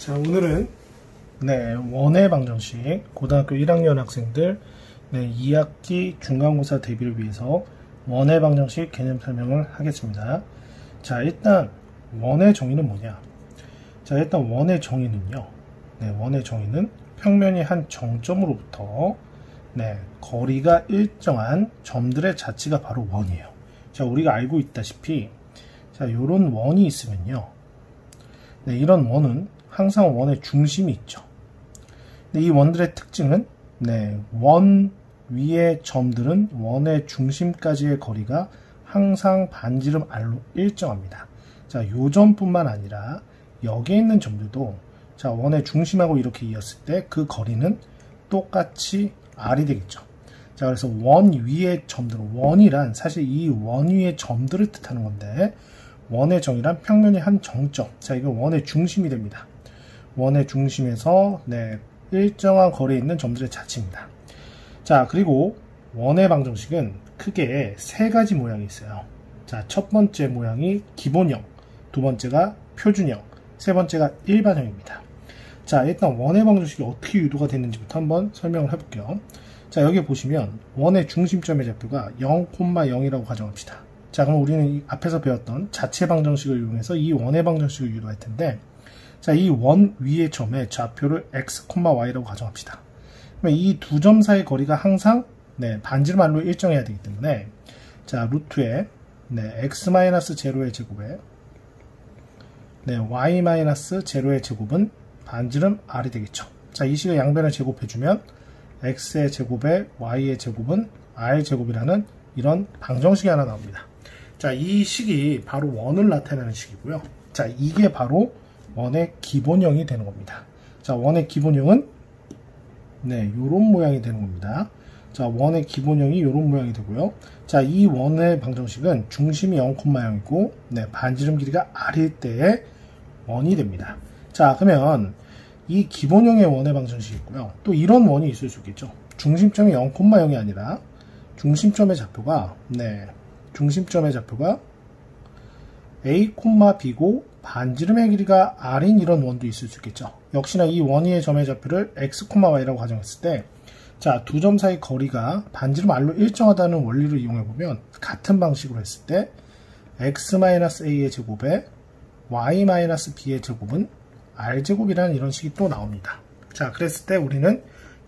자, 오늘은 원의 방정식 고등학교 1학년 학생들 2학기 중간고사 대비를 위해서 원의 방정식 개념 설명을 하겠습니다. 자, 일단 원의 정의는 뭐냐? 자, 일단 원의 정의는요. 원의 정의는 평면이 한 정점으로부터 거리가 일정한 점들의 자치가 바로 원이에요. 자, 우리가 알고 있다시피 자, 요런 원이 있으면요. 이런 원은 항상 원의 중심이 있죠. 이 원들의 특징은 원 위의 점들은 원의 중심까지의 거리가 항상 반지름 r로 일정합니다. 자, 요 점뿐만 아니라 여기에 있는 점들도 자, 원의 중심하고 이렇게 이었을 때 그 거리는 똑같이 r이 되겠죠. 자, 그래서 원 위의 점들, 원이란 사실 이 원 위의 점들을 뜻하는 건데 원의 정의란 평면이 한 정점. 자, 이거 원의 중심이 됩니다. 원의 중심에서 일정한 거리에 있는 점들의 자치입니다. 자, 그리고 원의 방정식은 크게 세 가지 모양이 있어요. 자, 첫 번째 모양이 기본형, 두 번째가 표준형, 세 번째가 일반형입니다. 자, 일단 원의 방정식이 어떻게 유도가 됐는지부터 한번 설명을 해볼게요. 자, 여기 보시면 원의 중심점의 좌표가 0,0이라고 가정합시다. 자, 그럼 우리는 앞에서 배웠던 자체 방정식을 이용해서 이 원의 방정식을 유도할 텐데, 자, 이 원 위의 점의 좌표를 x, y라고 가정합시다. 그러면 이 두 점 사이 거리가 항상 반지름 r로 일정해야 되기 때문에 자, 루트에 x-0의 제곱에 y-0의 제곱은 반지름 r이 되겠죠. 자, 이 식을 양변을 제곱해주면 x의 제곱에 y의 제곱은 r의 제곱이라는 이런 방정식이 하나 나옵니다. 자, 이 식이 바로 원을 나타내는 식이고요. 자, 이게 바로 원의 기본형이 되는 겁니다. 자, 원의 기본형은 요런 모양이 되는 겁니다. 자, 원의 기본형이 요런 모양이 되고요. 자, 이 원의 방정식은 중심이 0,0이고 반지름 길이가 r일 때의 원이 됩니다. 자, 그러면 이 기본형의 원의 방정식이 있고요. 또 이런 원이 있을 수 있겠죠. 중심점이 0,0이 아니라 중심점의 좌표가 A, B고 반지름의 길이가 r인 이런 원도 있을 수 있겠죠. 역시나 이 원 위의 점의 좌표를 x, y라고 가정했을 때 자, 두 점 사이 거리가 반지름 r로 일정하다는 원리를 이용해보면 같은 방식으로 했을 때 x-a의 제곱에 y-b의 제곱은 r제곱이라는 이런 식이 또 나옵니다. 자, 그랬을 때 우리는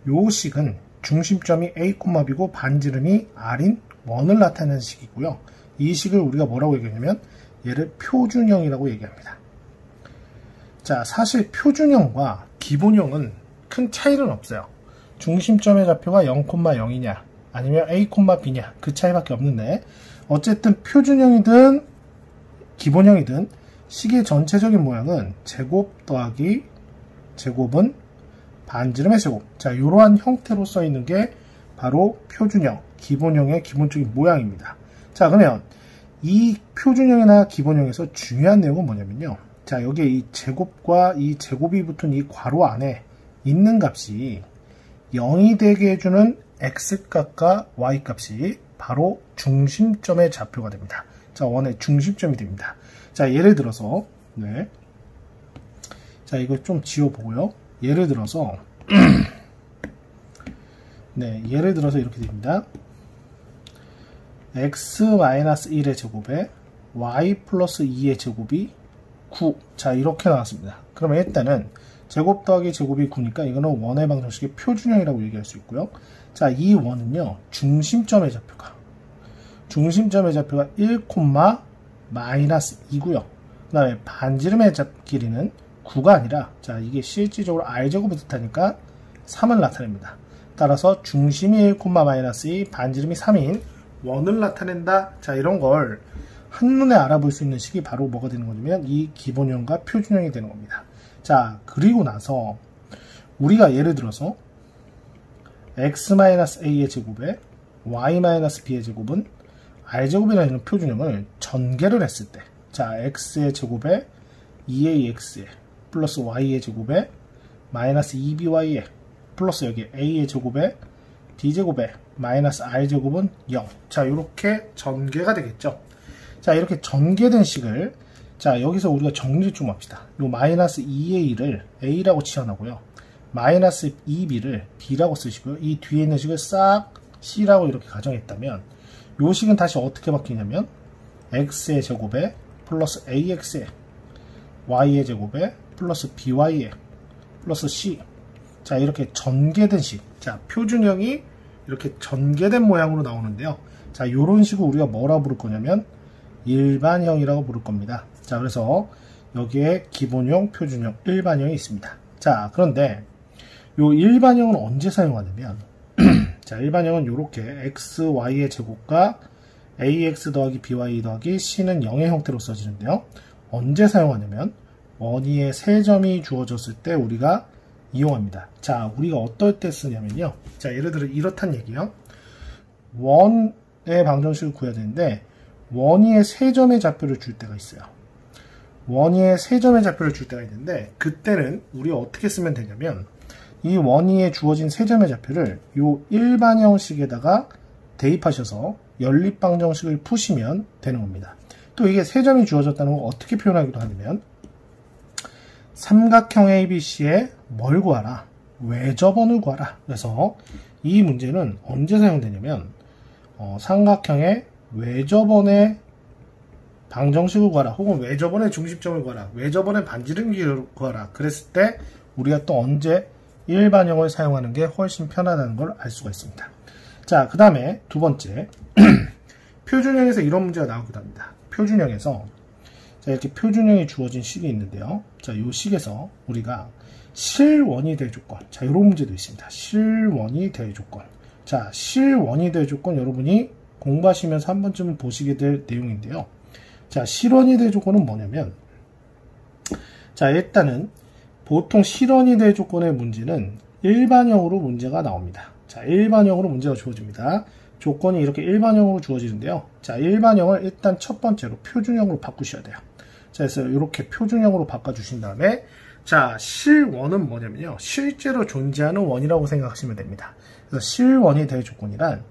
요 식은 중심점이 A, B고 반지름이 r인 원을 나타내는 식이고요. 이 식을 우리가 뭐라고 얘기하냐면 얘를 표준형이라고 얘기합니다. 자, 사실 표준형과 기본형은 큰 차이는 없어요. 중심점의 좌표가 0,0이냐 아니면 A, B냐 그 차이밖에 없는데 어쨌든 표준형이든 기본형이든 식의 전체적인 모양은 제곱 더하기 제곱은 반지름의 제곱. 자, 이러한 형태로 써 있는 게 바로 표준형, 기본형의 기본적인 모양입니다. 자, 그러면 이 표준형이나 기본형에서 중요한 내용은 뭐냐면요. 자, 여기에 이 제곱과 이 제곱이 붙은 이 괄호 안에 있는 값이 0이 되게 해주는 x값과 y값이 바로 중심점의 좌표가 됩니다. 자, 원의 중심점이 됩니다. 자, 예를 들어서 자, 이거 좀 지워보고요. 예를 들어서 예를 들어서 이렇게 됩니다. x-1의 제곱에 y 플러스 2의 제곱이 9. 자, 이렇게 나왔습니다. 그러면 일단은 제곱 더하기 제곱이 9니까 이거는 원의 방정식의 표준형이라고 얘기할 수 있고요. 자, 이 원은요, 중심점의 좌표가 1, -2고요. 그 다음에 반지름의 길이는 9가 아니라 자, 이게 실질적으로 r제곱을 뜻하니까 3을 나타냅니다. 따라서 중심이 1, -2, 반지름이 3인 원을 나타낸다. 자, 이런 걸 한눈에 알아볼 수 있는 식이 바로 뭐가 되는 거냐면 이 기본형과 표준형이 되는 겁니다. 자, 그리고 나서 우리가 예를 들어서 x-a의 제곱에 y-b의 제곱은 r제곱이라는 표준형을 전개를 했을 때 자, x의 제곱에 2ax에 플러스 y의 제곱에 마이너스 2by에 플러스 여기 a의 제곱에 b제곱에 마이너스 r제곱은 0. 자, 이렇게 전개가 되겠죠. 자, 이렇게 전개된 식을 자, 여기서 우리가 정리를 좀 합시다. 요 마이너스 2a를 a라고 치환하고요. 마이너스 2b를 b라고 쓰시고요. 이 뒤에 있는 식을 싹 c라고 이렇게 가정했다면 요 식은 다시 어떻게 바뀌냐면 x의 제곱에 플러스 ax의 y의 제곱에 플러스 by의 플러스 c. 자, 이렇게 전개된 식. 자, 표준형이 이렇게 전개된 모양으로 나오는데요. 자, 요런 식을 우리가 뭐라고 부를 거냐면 일반형이라고 부를 겁니다. 자, 그래서 여기에 기본형, 표준형, 일반형이 있습니다. 자, 그런데 요 일반형은 언제 사용하냐면 자, 일반형은 요렇게 x, y의 제곱과 ax 더하기 by 더하기 c는 0의 형태로 써지는데요. 언제 사용하냐면 원위에 세점이 주어졌을 때 우리가 이용합니다. 자, 우리가 어떨 때 쓰냐면요. 자, 예를 들어 이렇단 얘기요. 원의 방정식을 구해야 되는데 원위에 세점의 좌표를 줄 때가 있어요. 원위에 세점의 좌표를 줄 때가 있는데 그때는 우리가 어떻게 쓰면 되냐면 이 원위에 주어진 세점의 좌표를 요 일반형식에다가 대입하셔서 연립방정식을 푸시면 되는 겁니다. 또 이게 세점이 주어졌다는 걸 어떻게 표현하기도 하냐면 삼각형 ABC에 뭘 구하라? 외접원을 구하라. 그래서 이 문제는 언제 사용되냐면 삼각형의 외접원의 방정식을 구하라 혹은 외접원의 중심점을 구하라, 외접원의 반지름기를 구하라. 그랬을 때 우리가 또 언제 일반형을 사용하는 게 훨씬 편하다는 걸 알 수가 있습니다. 자, 그 다음에 두 번째 표준형에서 이런 문제가 나오기도 합니다. 표준형에서 자, 이렇게 표준형이 주어진 식이 있는데요. 자, 이 식에서 우리가 실원이 될 조건. 자, 이런 문제도 있습니다. 실원이 될 조건. 자, 실원이 될 조건 여러분이 공부하시면서 한 번쯤은 보시게 될 내용인데요. 자, 실원이 될 조건은 뭐냐면 자, 일단은 보통 실원이 될 조건의 문제는 일반형으로 문제가 나옵니다. 자, 일반형으로 문제가 주어집니다. 조건이 이렇게 일반형으로 주어지는데요. 자, 일반형을 일단 첫 번째로 표준형으로 바꾸셔야 돼요. 자, 그래서 이렇게 표준형으로 바꿔주신 다음에 자, 실원은 뭐냐면요. 실제로 존재하는 원이라고 생각하시면 됩니다. 그래서 실원이 될 조건이란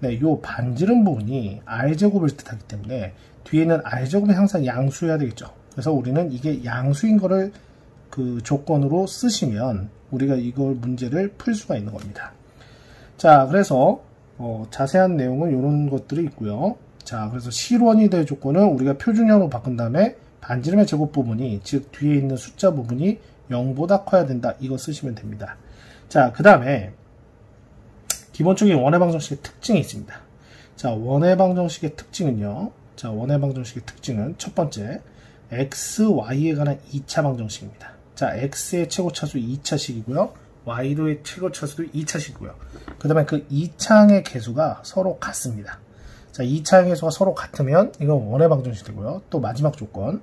네, 요 반지름 부분이 r제곱을 뜻하기 때문에 뒤에는 r제곱이 항상 양수여야 되겠죠. 그래서 우리는 이게 양수인 거를 그 조건으로 쓰시면 우리가 이걸 문제를 풀 수가 있는 겁니다. 자, 그래서 자세한 내용은 이런 것들이 있고요. 자, 그래서 실원이 될 조건은 우리가 표준형으로 바꾼 다음에 반지름의 제곱 부분이, 즉 뒤에 있는 숫자 부분이 0보다 커야 된다. 이거 쓰시면 됩니다. 자, 그 다음에 기본적인 원의 방정식의 특징이 있습니다. 자, 원의 방정식의 특징은요. 자, 원의 방정식의 특징은 첫 번째, x, y에 관한 2차 방정식입니다. 자, x의 최고차수 2차식이고요. y도의 최고차수도 2차식이고요. 그 다음에 그 2차항의 개수가 서로 같습니다. 자, 2차항의 개수가 서로 같으면 이건 원의 방정식이 되고요. 또 마지막 조건,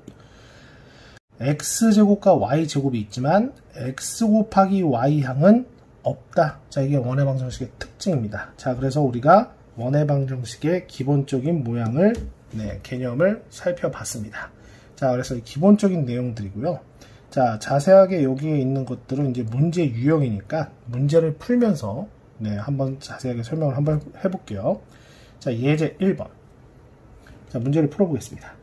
x제곱과 y제곱이 있지만 x 곱하기 y항은 없다. 자, 이게 원의 방정식의 특징입니다. 자, 그래서 우리가 원의 방정식의 기본적인 모양을, 네, 개념을 살펴봤습니다. 자, 그래서 기본적인 내용들이고요. 자, 자세하게 여기에 있는 것들은 이제 문제 유형이니까 문제를 풀면서 네, 한번 자세하게 설명을 한번 해볼게요. 자, 예제 1번. 자, 문제를 풀어보겠습니다.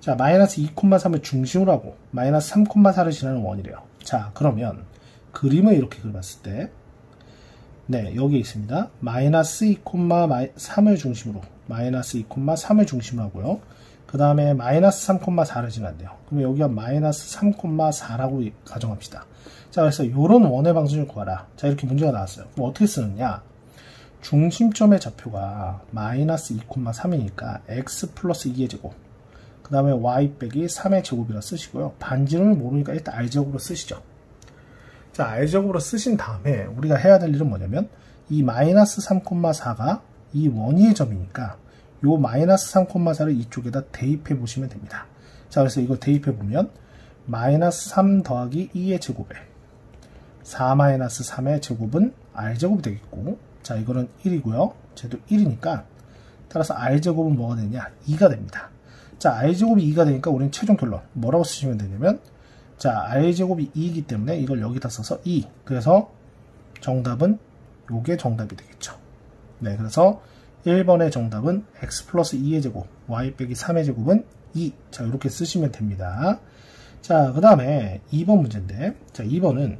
자, 마이너스 2,3을 중심으로 하고 마이너스 3,4를 지나는 원이래요. 자, 그러면 그림을 이렇게 그려봤을 때 네, 여기 있습니다. 마이너스 2,3을 중심으로 마이너스 2,3을 중심으로 하고요. 그 다음에 마이너스 3,4를 지난대요. 그러면 여기가 마이너스 3,4라고 가정합시다. 자, 그래서 이런 원의 방정식을 구하라. 자, 이렇게 문제가 나왔어요. 그럼 어떻게 쓰느냐? 중심점의 좌표가 마이너스 2,3이니까 x 플러스 2의 제곱, 그 다음에 y 빼기 3의 제곱이라 쓰시고요. 반지름을 모르니까 일단 r제곱으로 쓰시죠. 자, r제곱으로 쓰신 다음에 우리가 해야 될 일은 뭐냐면 이 마이너스 3,4가 이 원위의 점이니까 요 마이너스 3,4를 이쪽에다 대입해 보시면 됩니다. 자, 그래서 이거 대입해 보면 마이너스 3 더하기 2의 제곱에 4 마이너스 3의 제곱은 r제곱이 되겠고, 자, 이거는 1이고요. 쟤도 1이니까 따라서 r제곱은 뭐가 되냐? 2가 됩니다. 자, r제곱이 2가 되니까 우리는 최종 결론 뭐라고 쓰시면 되냐면 자, r제곱이 2이기 때문에 이걸 여기다 써서 2. 그래서 정답은 요게 정답이 되겠죠. 네, 그래서 1번의 정답은 x 플러스 2의 제곱, y 빼기 3의 제곱은 2. 자, 이렇게 쓰시면 됩니다. 자, 그 다음에 2번 문제인데, 자, 2번은,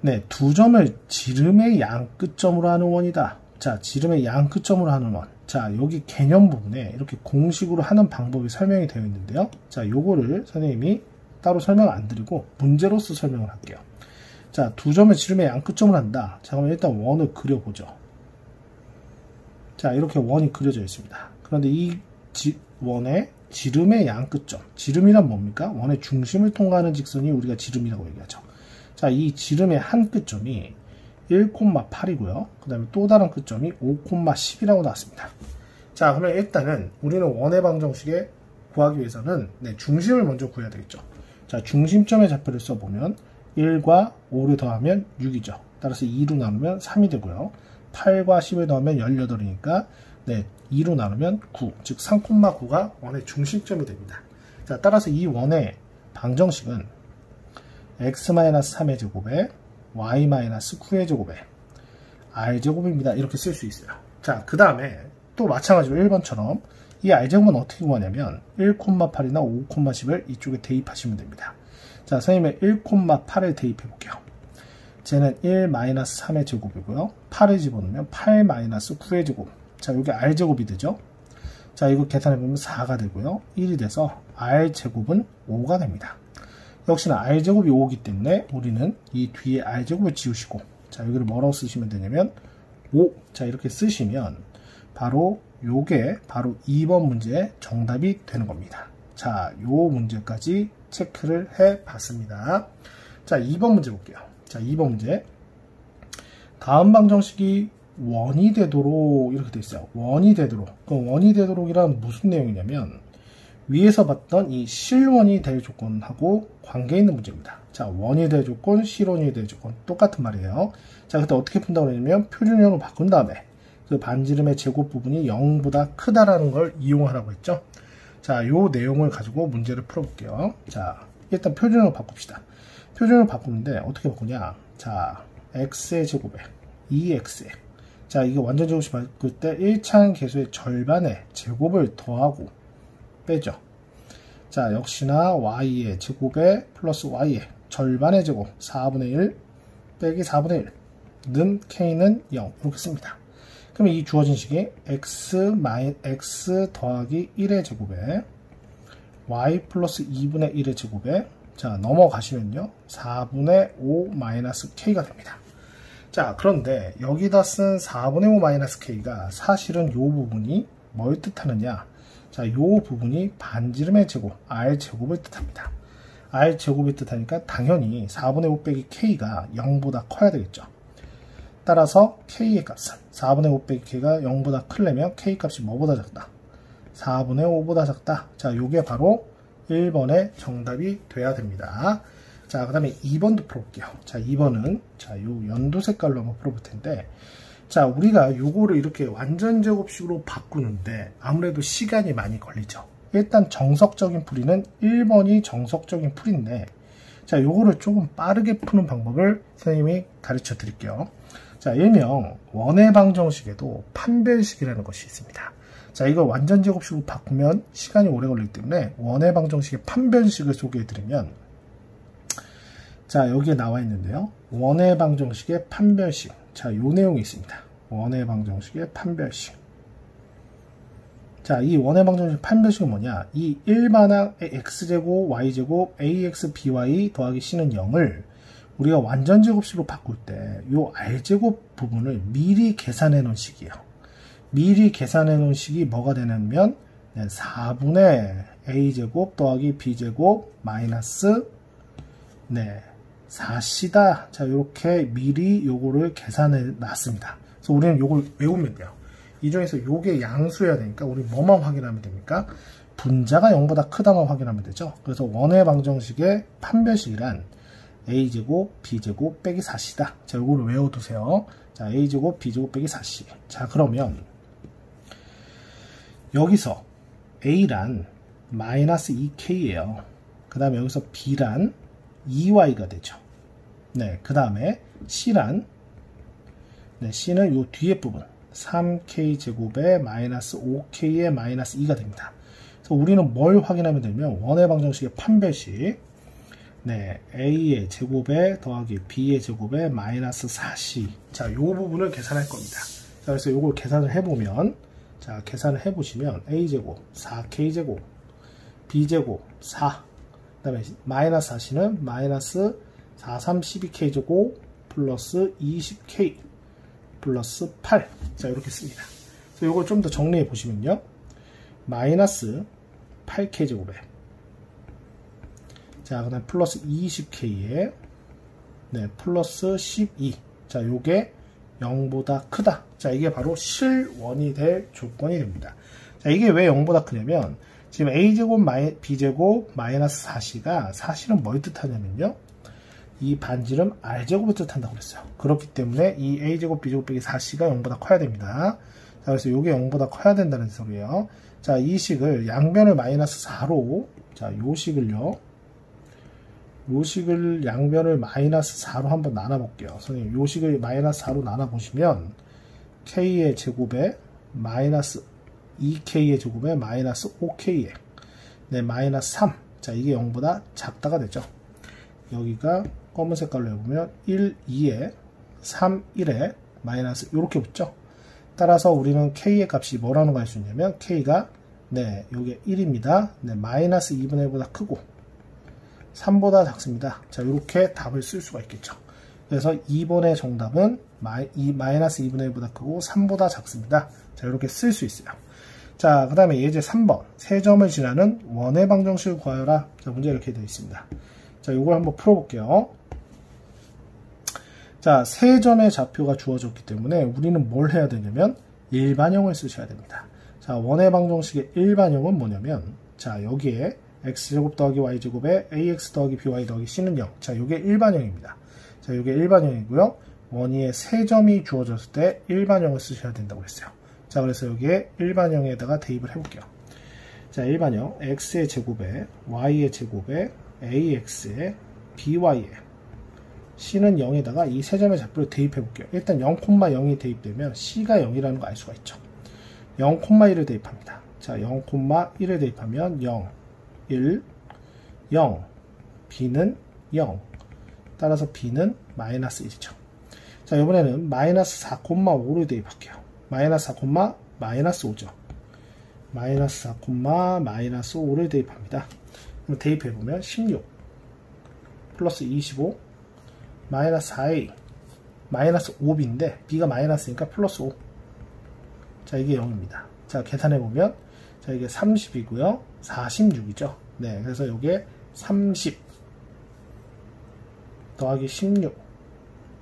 네, 두 점을 지름의 양 끝점으로 하는 원이다. 자, 지름의 양 끝점으로 하는 원. 자, 여기 개념 부분에 이렇게 공식으로 하는 방법이 설명이 되어 있는데요. 자, 요거를 선생님이 따로 설명 안 드리고 문제로서 설명을 할게요. 자, 두 점을 지름의 양 끝점을 한다. 자, 그러면 일단 원을 그려보죠. 자, 이렇게 원이 그려져 있습니다. 그런데 이 원의 지름의 양 끝점. 지름이란 뭡니까? 원의 중심을 통과하는 직선이 우리가 지름이라고 얘기하죠. 자, 이 지름의 한 끝점이 1,8이고요. 그 다음에 또 다른 끝점이 5,10이라고 나왔습니다. 자, 그러면 일단은 우리는 원의 방정식에 구하기 위해서는 네, 중심을 먼저 구해야 되겠죠. 자, 중심점의 좌표를 써보면 1과 5를 더하면 6이죠. 따라서 2로 나누면 3이 되고요. 8과 10을 더하면 18이니까 네, 2로 나누면 9, 즉 3,9가 원의 중심점이 됩니다. 자, 따라서 이 원의 방정식은 x-3의 제곱에 y-9의 제곱에 r제곱입니다. 이렇게 쓸 수 있어요. 자, 그 다음에 또 마찬가지로 1번처럼 이 r제곱은 어떻게 구하냐면 1,8이나 5,10을 이쪽에 대입하시면 됩니다. 자, 선생님의 1,8을 대입해 볼게요. 쟤는 1-3의 제곱이고요. 8을 집어넣으면 8-9의 제곱. 자, 여기 r제곱이 되죠. 자, 이거 계산해보면 4가 되고요. 1이 돼서 r제곱은 5가 됩니다. 역시나 r제곱이 5이기 때문에 우리는 이 뒤에 r제곱을 지우시고, 자, 여기를 뭐라고 쓰시면 되냐면 5. 자, 이렇게 쓰시면 바로 요게 바로 2번 문제의 정답이 되는 겁니다. 자, 요 문제까지 체크를 해 봤습니다. 자, 2번 문제 볼게요. 자, 2번 문제. 다음 방정식이 원이 되도록 이렇게 되어 있어요. 원이 되도록. 그럼 원이 되도록이란 무슨 내용이냐면 위에서 봤던 이 실원이 될 조건하고 관계 있는 문제입니다. 자, 원이 될 조건, 실원이 될 조건 똑같은 말이에요. 자, 그때 어떻게 푼다고 그러냐면 표준형으로 바꾼 다음에 그 반지름의 제곱 부분이 0보다 크다라는 걸 이용하라고 했죠. 자, 요 내용을 가지고 문제를 풀어볼게요. 자, 일단 표준형으로 바꿉시다. 표준형으로 바꾸는데 어떻게 바꾸냐? 자, x의 제곱에 2x에 자, 이게 완전 제곱식 바꿀 때 1차항 계수의 절반의 제곱을 더하고 빼죠. 자, 역시나 y의 제곱에 플러스 y의 절반의 제곱 4분의 1 빼기 4분의 1는 k는 0 이렇게 씁니다. 그러면 이 주어진 식이 x 더하기 1의 제곱에 y 플러스 2분의 1의 제곱에 자, 넘어가시면요 4분의 5 마이너스 k가 됩니다. 자, 그런데 여기다 쓴 4분의 5 마이너스 k가 사실은 이 부분이 뭘 뜻하느냐? 자, 이 부분이 반지름의 제곱, r제곱을 뜻합니다. r제곱을 뜻하니까 당연히 4분의 5 빼기 k가 0보다 커야 되겠죠. 따라서 k의 값은 4분의 5 빼기 k가 0보다 크려면 k 값이 뭐보다 작다? 4분의 5보다 작다. 자, 요게 바로 1번의 정답이 돼야 됩니다. 자, 그 다음에 2번도 풀어볼게요. 자, 2번은 자, 요 연두 색깔로 한번 풀어볼 텐데, 자, 우리가 요거를 이렇게 완전 제곱식으로 바꾸는데 아무래도 시간이 많이 걸리죠. 일단 정석적인 풀이는 1번이 정석적인 풀인데, 자, 요거를 조금 빠르게 푸는 방법을 선생님이 가르쳐 드릴게요. 자, 일명 원의 방정식에도 판별식이라는 것이 있습니다. 자, 이걸 완전 제곱식으로 바꾸면 시간이 오래 걸리기 때문에 원의 방정식의 판별식을 소개해 드리면, 자, 여기에 나와 있는데요. 원의 방정식의 판별식. 자, 요 내용이 있습니다. 원의 방정식의 판별식. 자, 이 원의 방정식 판별식은 뭐냐? 이 일반항 x제곱, y제곱, ax, by 더하기 c는 0을 우리가 완전 제곱식으로 바꿀 때 요 r제곱 부분을 미리 계산해 놓은 식이에요. 미리 계산해 놓은 식이 뭐가 되냐면 4분의 a제곱 더하기 b제곱 마이너스 4c다. 자, 이렇게 미리 요거를 계산해 놨습니다. 그래서 우리는 요걸 외우면 돼요. 이 중에서 요게 양수여야 되니까 우리 뭐만 확인하면 됩니까? 분자가 0보다 크다만 확인하면 되죠. 그래서 원의 방정식의 판별식이란 a제곱 b제곱 빼기 4c다. 자, 요거를 외워두세요. 자, a제곱 b제곱 빼기 4c. 자, 그러면 여기서 a란 마이너스 2k예요. 그 다음에 여기서 b란 2y가 되죠. 네, 그 다음에 c란 c는 요 뒤에 부분 3k 제곱에 마이너스 5k의 마이너스 2가 됩니다. 그래서 우리는 뭘 확인하면 되냐면 원의 방정식의 판별식 네, a의 제곱에 더하기 b의 제곱에 마이너스 4c 자, 요 부분을 계산할 겁니다. 자, 그래서 요걸 계산을 해보면 자, 계산을 해보시면 a제곱 4k제곱 b제곱 4 그 다음에 마이너스 4c는 마이너스 4, 3, 12k제곱 플러스 20k 플러스 8 자, 이렇게 씁니다. 그래서 요걸 좀 더 정리해 보시면요 마이너스 8k제곱에 자, 그 다음 플러스 20k에 네, 플러스 12 자, 요게 0보다 크다. 자, 이게 바로 실원이 될 조건이 됩니다. 자, 이게 왜 0보다 크냐면 지금 a제곱 b제곱 마이너스 4c가 사실은 뭘 뜻하냐면요 이 반지름 r제곱을 뜻한다고 그랬어요. 그렇기 때문에 이 a제곱 b제곱 빼기 4c가 0보다 커야 됩니다. 자, 그래서 이게 0보다 커야 된다는 소리예요. 자, 이 식을 양변을 마이너스 4로 자, 요 식을 양변을 마이너스 4로 한번 나눠볼게요. 선생님, 요 식을 마이너스 4로 나눠보시면 k의 제곱에 마이너스 2k의 제곱에 마이너스 5k에 네, 마이너스 3 자, 이게 0보다 작다가 되죠. 여기가 검은 색깔로 해보면 1, 2에 3, 1에 마이너스 이렇게 붙죠. 따라서 우리는 k의 값이 뭐라는 걸 알 수 있냐면 k가 네, 요게 1입니다. 네, 마이너스 2분의 1보다 크고 3보다 작습니다. 자, 이렇게 답을 쓸 수가 있겠죠. 그래서 2번의 정답은 마이너스 2분의 1보다 크고 3보다 작습니다. 자, 이렇게 쓸 수 있어요. 자, 그 다음에 예제 3번 세 점을 지나는 원의 방정식을 구하여라. 자, 문제 이렇게 되어 있습니다. 자, 이걸 한번 풀어볼게요. 자, 세 점의 좌표가 주어졌기 때문에 우리는 뭘 해야 되냐면 일반형을 쓰셔야 됩니다. 자, 원의 방정식의 일반형은 뭐냐면 자, 여기에 x제곱 더하기 y제곱에 ax 더하기 by 더하기 c는 0. 자, 이게 일반형입니다. 자, 이게 일반형이고요. 원위에 세 점이 주어졌을 때 일반형을 쓰셔야 된다고 했어요. 자, 그래서 여기에 일반형에다가 대입을 해볼게요. 자, 일반형 x의 제곱에 y의 제곱에 ax에 by에 c는 0에다가 이 세 점의 좌표를 대입해 볼게요. 일단 0,0이 대입되면 c가 0이라는 거 알 수가 있죠. 0,1을 대입합니다. 자, 0,1을 대입하면 0, 1, 0, b는 0 따라서 b는 마이너스 1이죠. 자, 이번에는 마이너스 4,5를 대입할게요. 마이너스 4, 마이너스 5죠. 마이너스 4, 마이너스 5를 대입합니다. 그럼 대입해보면 16 플러스 25 마이너스 4a 마이너스 5b인데 b가 마이너스니까 플러스 5 자, 이게 0입니다. 자, 계산해보면 자, 이게 30이고요 46이죠. 네, 그래서 이게 30 더하기 16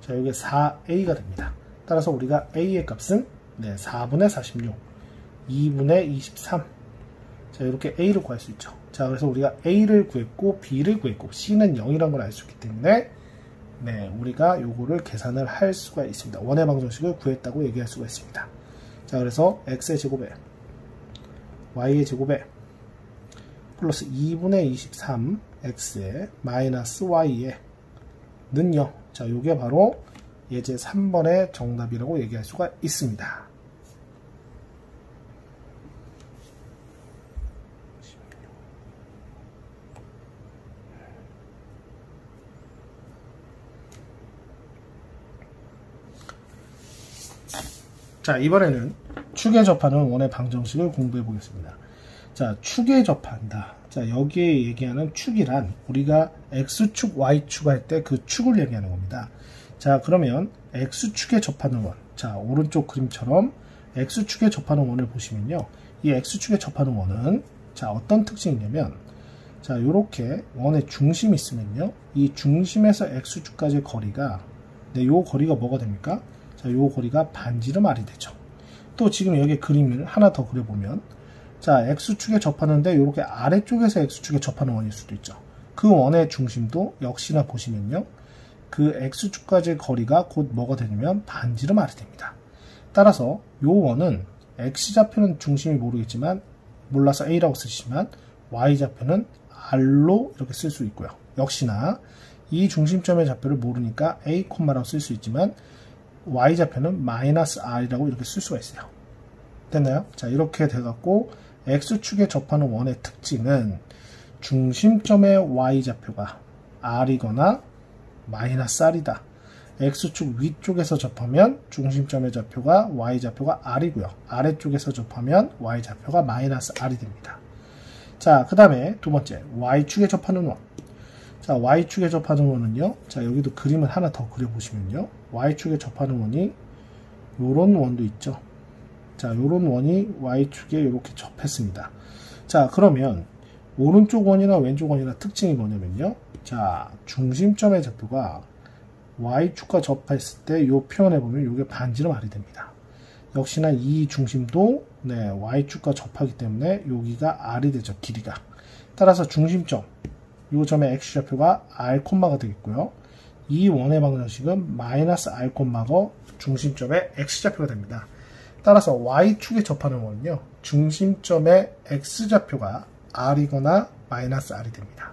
자, 이게 4a가 됩니다. 따라서 우리가 a의 값은 네, 4분의 46 2분의 23 자, 이렇게 a를 구할 수 있죠. 자, 그래서 우리가 a를 구했고 b를 구했고 c는 0이라는 걸 알 수 있기 때문에 네, 우리가 요거를 계산을 할 수가 있습니다. 원의 방정식을 구했다고 얘기할 수가 있습니다. 자, 그래서 x의 제곱에 y의 제곱에 플러스 2분의 23 x에 마이너스 y에 는 0. 자, 요게 바로 예제 3번의 정답이라고 얘기할 수가 있습니다. 자, 이번에는 축에 접하는 원의 방정식을 공부해 보겠습니다. 자, 축에 접한다. 자, 여기에 얘기하는 축이란 우리가 x축, y축 할 때 그 축을 얘기하는 겁니다. 자, 그러면 x축에 접하는 원. 자, 오른쪽 그림처럼 x축에 접하는 원을 보시면요. 이 x축에 접하는 원은 자, 어떤 특징이 있냐면 자, 요렇게 원의 중심이 있으면요. 이 중심에서 x축까지의 거리가 네, 요 거리가 뭐가 됩니까? 자, 요 거리가 반지름 r이 되죠. 또 지금 여기 그림을 하나 더 그려보면 자, x축에 접하는데 이렇게 아래쪽에서 x축에 접하는 원일 수도 있죠. 그 원의 중심도 역시나 보시면요. 그 x축까지의 거리가 곧 뭐가 되냐면 반지름 r이 됩니다. 따라서 요 원은 x좌표는 중심이 모르겠지만 몰라서 a라고 쓰시지만 y좌표는 r로 이렇게 쓸 수 있고요. 역시나 이 중심점의 좌표를 모르니까 a, 라고 쓸 수 있지만 y좌표는 마이너스 r이라고 이렇게 쓸 수가 있어요. 됐나요? 자, 이렇게 돼갖고 x축에 접하는 원의 특징은 중심점의 y좌표가 r이거나 마이너스 r이다. x축 위쪽에서 접하면 중심점의 좌표가 y좌표가 r이고요. 아래쪽에서 접하면 y좌표가 마이너스 r이 됩니다. 자, 그 다음에 두 번째, y축에 접하는 원. 자, y축에 접하는 원은요. 자, 여기도 그림을 하나 더 그려보시면요. y축에 접하는 원이 요런 원도 있죠. 자, 요런 원이 y축에 이렇게 접했습니다. 자, 그러면 오른쪽 원이나 왼쪽 원이나 특징이 뭐냐면요. 자, 중심점의 좌표가 y축과 접했을 때 요 표현해 보면 요게 반지름 r이 됩니다. 역시나 이 중심도 네, y축과 접하기 때문에 여기가 r이 되죠. 길이가. 따라서 중심점 요 점의 x좌표가 r, 가 되겠고요. 이 원의 방정식은 마이너스 r, 가 중심점의 x좌표가 됩니다. 따라서 y축에 접하는 원은요. 중심점의 x좌표가 r이거나 마이너스 r이 됩니다.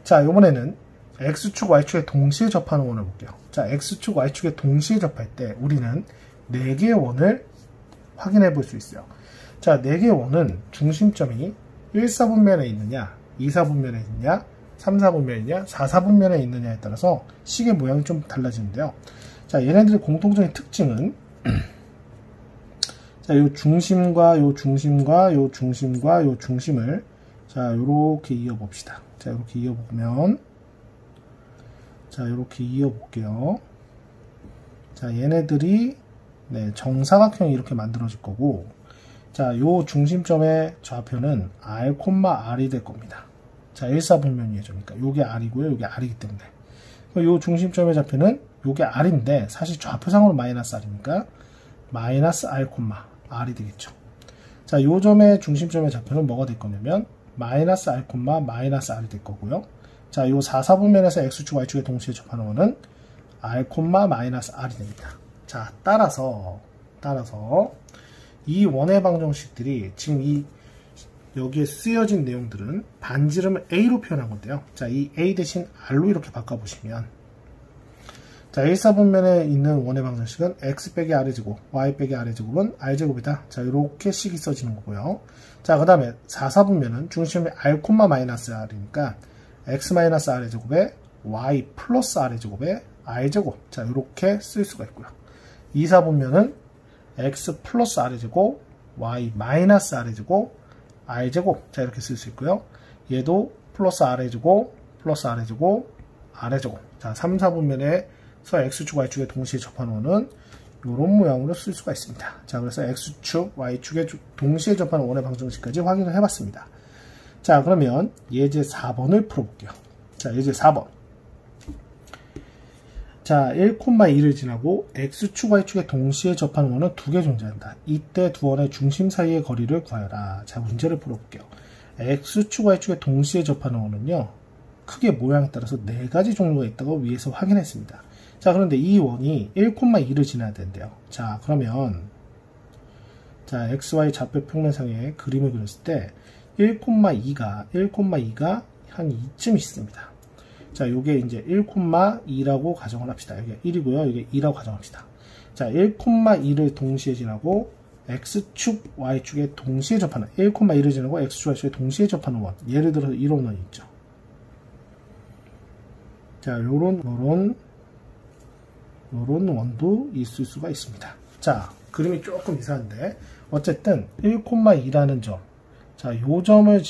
자, 이번에는 x축, y축에 동시에 접하는 원을 볼게요. 자, x축, y축에 동시에 접할 때 우리는 4개의 원을 확인해 볼 수 있어요. 자, 4개의 원은 중심점이 1사분면에 있느냐, 2사분면에 있느냐, 3사분면에 있느냐, 4사분면에 있느냐에 따라서 식의 모양이 좀 달라지는데요. 자, 얘네들의 공통적인 특징은 자, 요 중심과 요 중심과 요 중심과 요 중심을 자, 요렇게 이어봅시다. 자, 이렇게 이어보면 자, 이렇게 이어볼게요. 자, 얘네들이 네, 정사각형이 이렇게 만들어질 거고, 자, 요 중심점의 좌표는 r, r이 될 겁니다. 자, 1사분면이죠. 요게 r이고요. 요게 r이기 때문에. 요 중심점의 좌표는 요게 r인데, 사실 좌표상으로 마이너스 r이니까, 마이너스 r, r이 되겠죠. 자, 요 점의 중심점의 좌표는 뭐가 될 거냐면, 마이너스 r, 마이너스 r이 될 거고요. 자, 요 4사분면에서 x축, y축에 동시에 접하는 거는 r, 마이너스 r이 됩니다. 자, 따라서 이 원의 방정식들이 지금 여기에 쓰여진 내용들은 반지름을 a로 표현한 건데요. 자, 이 a 대신 r로 이렇게 바꿔보시면 자, 1사분면에 있는 원의 방정식은 x 빼기 r의 제곱, y 빼기 r의 제곱은 r제곱이다. 자, 이렇게 식이 써지는 거고요. 자, 그 다음에 4사분면은 중심이 r, 마이너스 r이니까 x 마이너스 r의 제곱에 y 플러스 r의 제곱에 r제곱. 자, 이렇게 쓸 수가 있고요. 2사분면은 x 플러스 r의 제곱, y 마이너스 r의 제곱, r제곱. 자, 이렇게 쓸 수 있고요. 얘도 플러스 r의 제곱, 플러스 r의 제곱, r의 제곱. 자, 3, 4분면에서 x축, y축에 동시에 접하는 원은 이런 모양으로 쓸 수가 있습니다. 자, 그래서 x축, y축에 동시에 접하는 원의 방정식까지 확인을 해봤습니다. 자, 그러면 예제 4번을 풀어볼게요. 자, 예제 4번. 자, 1,2를 지나고 x축, y축에 동시에 접하는 원은 2개 존재한다. 이때 두 원의 중심 사이의 거리를 구하여라. 자, 문제를 풀어볼게요. x축, y축에 동시에 접하는 원은요, 크게 모양에 따라서 4가지 종류가 있다고 위에서 확인했습니다. 자, 그런데 이 원이 1,2를 지나야 된대요. 자, 그러면 자, xy 좌표 평면상에 그림을 그렸을 때 1,2가 한 이쯤 있습니다. 자, 요게 이제 1,2라고 가정을 합시다. 이게 1이고요. 이게 2라고 가정합시다. 자, 1,2를 동시에 지나고 x축, y축에 동시에 접하는 1,2를 지나고 x축, y축에 동시에 접하는 원. 예를 들어서 이런 원이 있죠. 자, 요런 원도 있을 수가 있습니다. 자, 그림이 조금 이상한데 어쨌든 1,2라는 점. 자, 요 점을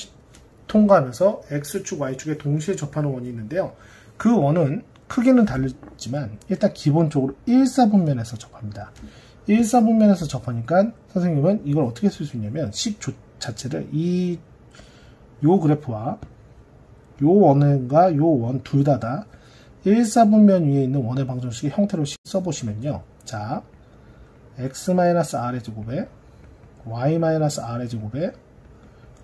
통과하면서 x축, y축에 동시에 접하는 원이 있는데요. 그 원은 크기는 다르지만 일단 기본적으로 1사분면에서 접합니다. 1사분면에서 접하니까 선생님은 이걸 어떻게 쓸 수 있냐면 식 자체를 요 그래프와 요 원과 요 원 둘 다 1사분면 위에 있는 원의 방정식의 형태로 써보시면요. 자, x-r의 제곱에 y-r의 제곱에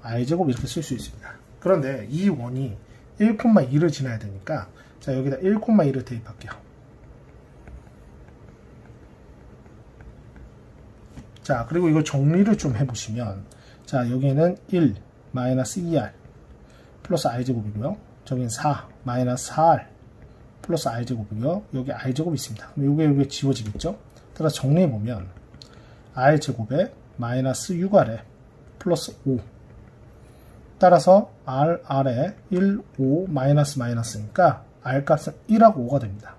r제곱 이렇게 쓸 수 있습니다. 그런데 이 원이 1,2를 지나야 되니까 자, 여기다 1,2를 대입할게요. 자, 그리고 이거 정리를 좀 해보시면 자, 여기에는 1 마이너스 2r 플러스 r제곱이고요. 저기는 4 마이너스 4r 플러스 r제곱이고요. 여기 r제곱이 있습니다. 그럼 요게 지워지겠죠? 따라서 정리해보면 r제곱에 마이너스 6r에 플러스 5. 따라서 R에 1, 5, 마이너스니까 R 값은 1하고 5가 됩니다.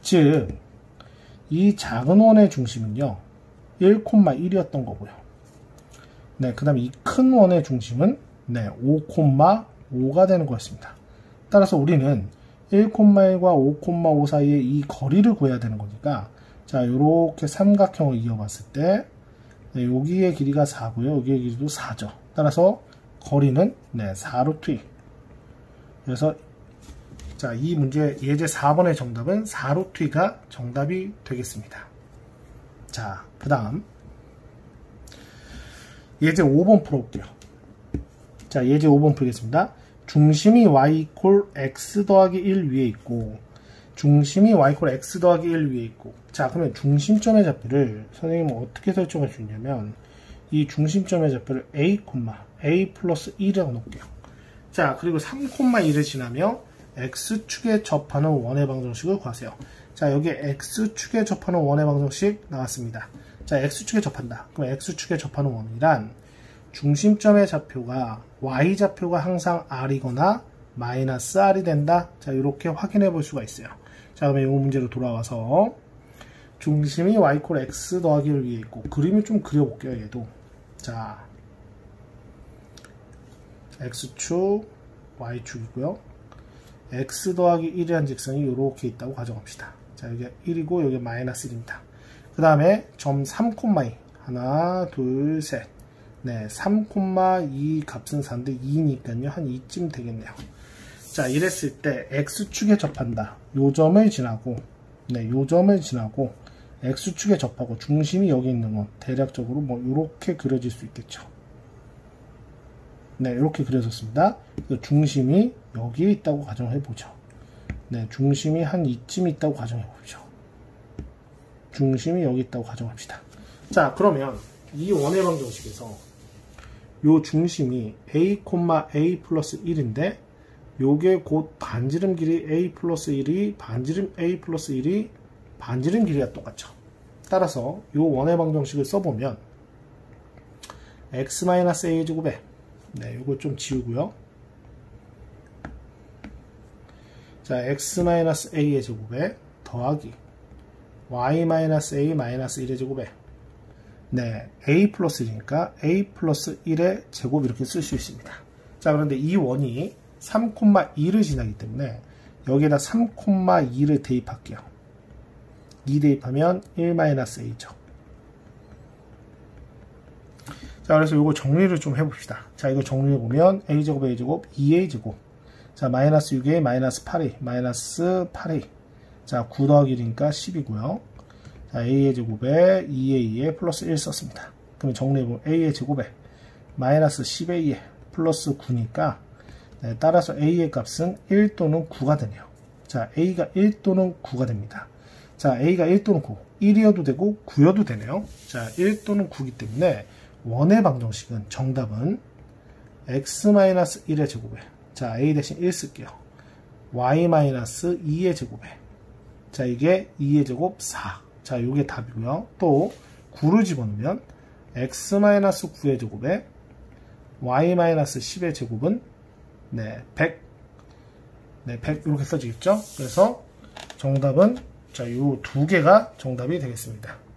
즉, 이 작은 원의 중심은요, 1,1이었던 거고요. 네, 그 다음에 이 큰 원의 중심은 5,5가 되는 거였습니다. 따라서 우리는 1,1과 5,5 사이의 이 거리를 구해야 되는 거니까, 자, 요렇게 삼각형을 이어봤을 때, 여기의 길이가 4고요. 여기의 길이도 4죠. 따라서 거리는 4루트 2. 그래서 자, 이 문제 예제 4번의 정답은 4루트 2가 정답이 되겠습니다. 자, 그 다음 예제 5번 풀어볼게요. 자, 예제 5번 풀겠습니다. 중심이 y 이퀄 x 더하기 1 위에 있고, 중심이 y 이퀄 x 더하기 1 위에 있고, 자, 그러면 중심점의 좌표를 선생님은 어떻게 설정할 수 있냐면, 이 중심점의 좌표를 a, 플러스 1이라고 놓을게요. 자, 그리고 3,1을 지나며 x축에 접하는 원의 방정식을 구하세요. 자, 여기에 x축에 접하는 원의 방정식 나왔습니다. 자, x축에 접한다. 그럼 x축에 접하는 원이란 중심점의 좌표가 y좌표가 항상 r이거나 마이너스 r이 된다. 자, 이렇게 확인해 볼 수가 있어요. 자, 그러면 이 문제로 돌아와서 중심이 y 이퀄 x 더하기 1 위에 있고, 그림을 좀 그려볼게요. 얘도. 자, x축, y축이고요. x 더하기 1이라는 직선이 이렇게 있다고 가정합시다. 자, 여기가 1이고 여기 마이너스 1입니다. 그 다음에 점 3,2 하나, 둘, 셋. 네, 3,2 값은 4인데 2니까요. 한 2쯤 되겠네요. 자, 이랬을 때 x축에 접한다. 요 점을 지나고, 요 점을 지나고 x축에 접하고 중심이 여기 있는 건 대략적으로 뭐 이렇게 그려질 수 있겠죠. 네, 이렇게 그려졌습니다. 중심이 여기에 있다고 가정해보죠. 네, 중심이 한 이쯤 있다고 가정해보죠. 중심이 여기 있다고 가정합시다. 자, 그러면 이 원의 방정식에서 요 중심이 a, a 플러스 1인데 요게 곧 반지름 길이 a 플러스 1이 반지름 a 플러스 1이 반지름 길이가 똑같죠. 따라서 요 원의 방정식을 써보면 x-a의 제곱에, 네, 요거 좀 지우고요. 자, x-a의 제곱에 더하기 y-a 마이너스 1의 제곱에, 네, a 플러스 1이니까 a 플러스 1의 제곱 이렇게 쓸 수 있습니다. 자, 그런데 이 원이 3,2를 지나기 때문에 여기에다 3,2를 대입할게요. 2 대입하면 1-a죠. 자, 그래서 이거 정리를 좀 해봅시다. 자, 이거 정리해보면 a제곱, a제곱, 2a제곱. 자, 마이너스 6a, 마이너스 8a, 마이너스 8a. 자, 9 더하기 1이니까 10이고요. 자, a의 제곱에 2a에 플러스 1 썼습니다. 그러면 정리해보면 a의 제곱에 마이너스 10a에 플러스 9니까, 네, 따라서 a의 값은 1 또는 9가 되네요. 자, a가 1 또는 9가 됩니다. 자, a가 1 또는 9, 1이어도 되고 9여도 되네요. 자, 1 또는 9이기 때문에 원의 방정식은 정답은 x-1의 제곱에, 자, a 대신 1 쓸게요. y-2의 제곱에, 자, 이게 2의 제곱 4. 자, 요게 답이고요. 또 9를 집어넣으면 x-9의 제곱에 y-10의 제곱은, 네, 100. 네, 100 이렇게 써지겠죠? 그래서 정답은, 자, 요 두 개가 정답이 되겠습니다.